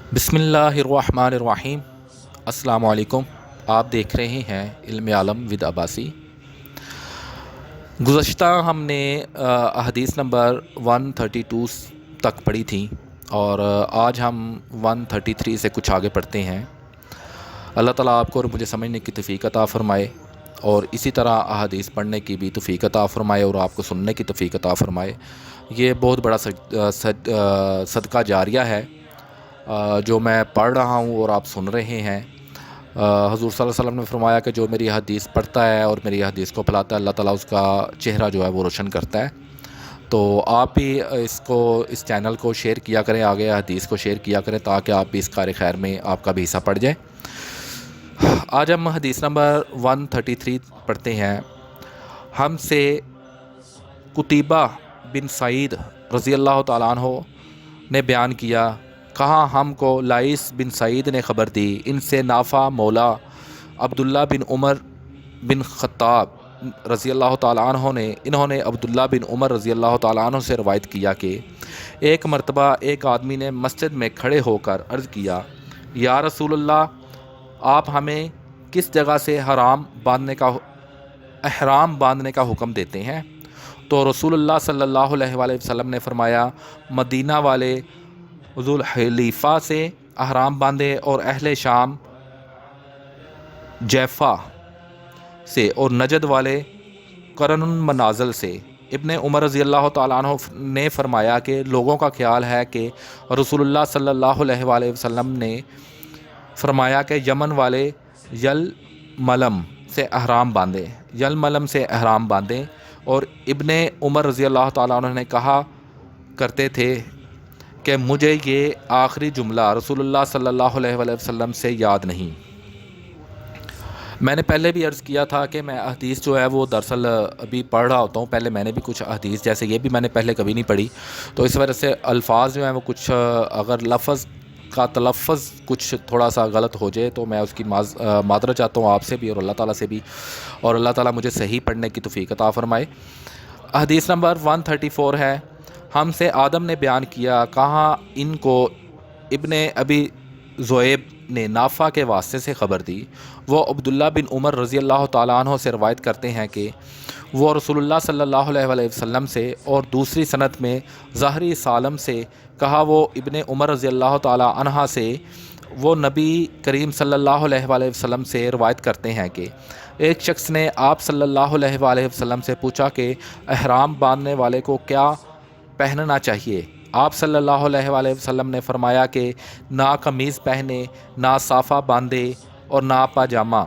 बिस्मिल्लाहिर्रहमानिर्रहीम। अस्सलाम वालेकुम। आप देख रहे हैं इल्म आलम विद अब्बासी। गुज़श्ता हमने अहदीस नंबर 132 तक पढ़ी थी और आज हम 133 से कुछ आगे पढ़ते हैं। अल्लाह ताला आपको और मुझे समझने की तौफ़ीक अता फ़रमाए और इसी तरह अहदीस पढ़ने की भी तौफ़ीक अता फ़रमाए और आपको सुनने की तौफ़ीक अता फ़रमाए। ये बहुत बड़ा सदका जारिया है जो मैं पढ़ रहा हूँ और आप सुन रहे हैं। हुज़ूर सल्लल्लाहु अलैहि वसल्लम ने फरमाया कि जो मेरी हदीस पढ़ता है और मेरी हदीस को फैलाता है, अल्लाह ताला उसका चेहरा जो है वो रोशन करता है। तो आप भी इस चैनल को शेयर किया करें, आगे हदीस को शेयर किया करें ताकि आप भी इस कार खैर में आपका भी हिस्सा पड़ जाए। आज हम हदीस नंबर 133 पढ़ते हैं। हमसे कुतैबा बिन सईद रज़ी अल्लाह तआला अन्हु ने बयान किया, कहा हमको लाइस बिन सईद ने ख़बर दी, इनसे नाफ़ा मौला अब्दुल्ला बिन उमर बिन ख़त्ताब रज़ी अल्लाह तआला अन्हु ने इन्होंने अब्दुल्ला बिन उमर रज़ी अल्लाह तआला अन्हु से रवायत किया कि एक मरतबा एक आदमी ने मस्जिद में खड़े होकर अर्ज़ किया, या रसूलल्लाह, आप हमें किस जगह से एहराम बांधने का हुक्म देते हैं? तो रसूलुल्लाह सल्लल्लाहु अलैहि वसल्लम ने फरमाया, मदीना वाले ज़ुल हलीफ़ा से अहराम बांधे और अहले शाम जैफ़ा से और नजद वाले करनुल मनाज़िल से। इब्ने उमर रज़ी अल्लाह तआला अन्हु ने फरमाया कि लोगों का ख्याल है कि रसूलुल्लाह सल्लल्लाहु अलैहि वसल्लम ने फरमाया कि यमन वाले यलमलम से अहराम बांधें और इब्ने उमर रज़ी अल्लाह तआला अन्हु ने कहा करते थे कि मुझे ये आखिरी जुमला रसूलुल्लाह सल्लल्लाहु अलैहि वसल्लम से याद नहीं। मैंने पहले भी अर्ज़ किया था कि मैं हदीस जो है वो दरअसल अभी पढ़ रहा होता हूँ। पहले मैंने भी कुछ हदीस जैसे ये भी मैंने पहले कभी नहीं पढ़ी, तो इस वजह से अल्फाज जो हैं वो कुछ अगर लफ्ज़ का तलफ़्फ़ुज़ कुछ थोड़ा सा गलत हो जाए तो मैं उसकी माज़रत चाहता हूँ आपसे भी और अल्लाह ताला से भी, और अल्लाह ताला मुझे सही पढ़ने की तौफ़ीक अता फ़रमाए। हदीस नंबर 134 है। हमसे आदम ने बयान किया, कहा इनको इब्ने अबी ज़ुएब ने नाफ़ा के वास्ते से ख़बर दी। वो अब्दुल्ला बिन उमर रज़ी अल्लाह तआला अन्हु से रवायत करते हैं कि वो रसूलुल्लाह सल्लल्लाहु अलैहि वसल्लम से और दूसरी सनद में ज़हरी सालम से, कहा वो इब्ने उमर रज़ी अल्लाह तआला अन्हा से, वो नबी करीम सल्लल्लाहु अलैहि वसल्लम से रवायत करते हैं कि एक शख्स ने आप सल्लल्लाहु अलैहि वसल्लम से पूछा कि एहराम बांधने वाले को क्या पहनना चाहिए? आप सल्लल्लाहु अलैहि वसल्लम ने फरमाया कि ना कमीज़ पहने, ना साफ़ा बांधे और ना पाजामा,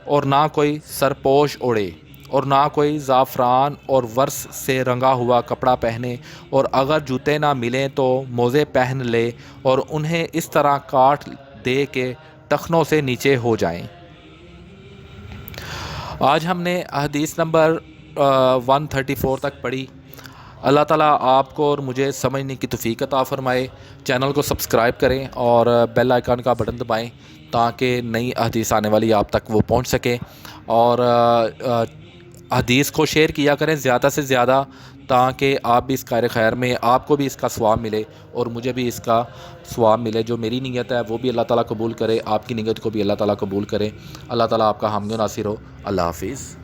और ना कोई सरपोश ओढ़े, और ना कोई ज़ाफ़रान और वर्स से रंगा हुआ कपड़ा पहने, और अगर जूते ना मिलें तो मोज़े पहन ले और उन्हें इस तरह काट दे के टखनों से नीचे हो जाएं। आज हमने हदीस नंबर 134 तक पढ़ी। अल्लाह ताला आपको और मुझे समझने की तौफ़ीक अता फ़रमाए। चैनल को सब्सक्राइब करें और बेल आइकन का बटन दबाएं ताकि नई हदीस आने वाली आप तक वो पहुंच सके, और हदीस को शेयर किया करें ज़्यादा से ज़्यादा ताकि आप भी इस कार खैर में आपको भी इसका सवाब मिले और मुझे भी इसका सवाब मिले। जो मेरी नीयत है वो भी अल्लाह ताला कबूल करे, आपकी नीयत को भी अल्लाह ताला कबूल करे। अल्लाह ताला आपका हामी नासिर हो। अल्लाह हाफ़िज़।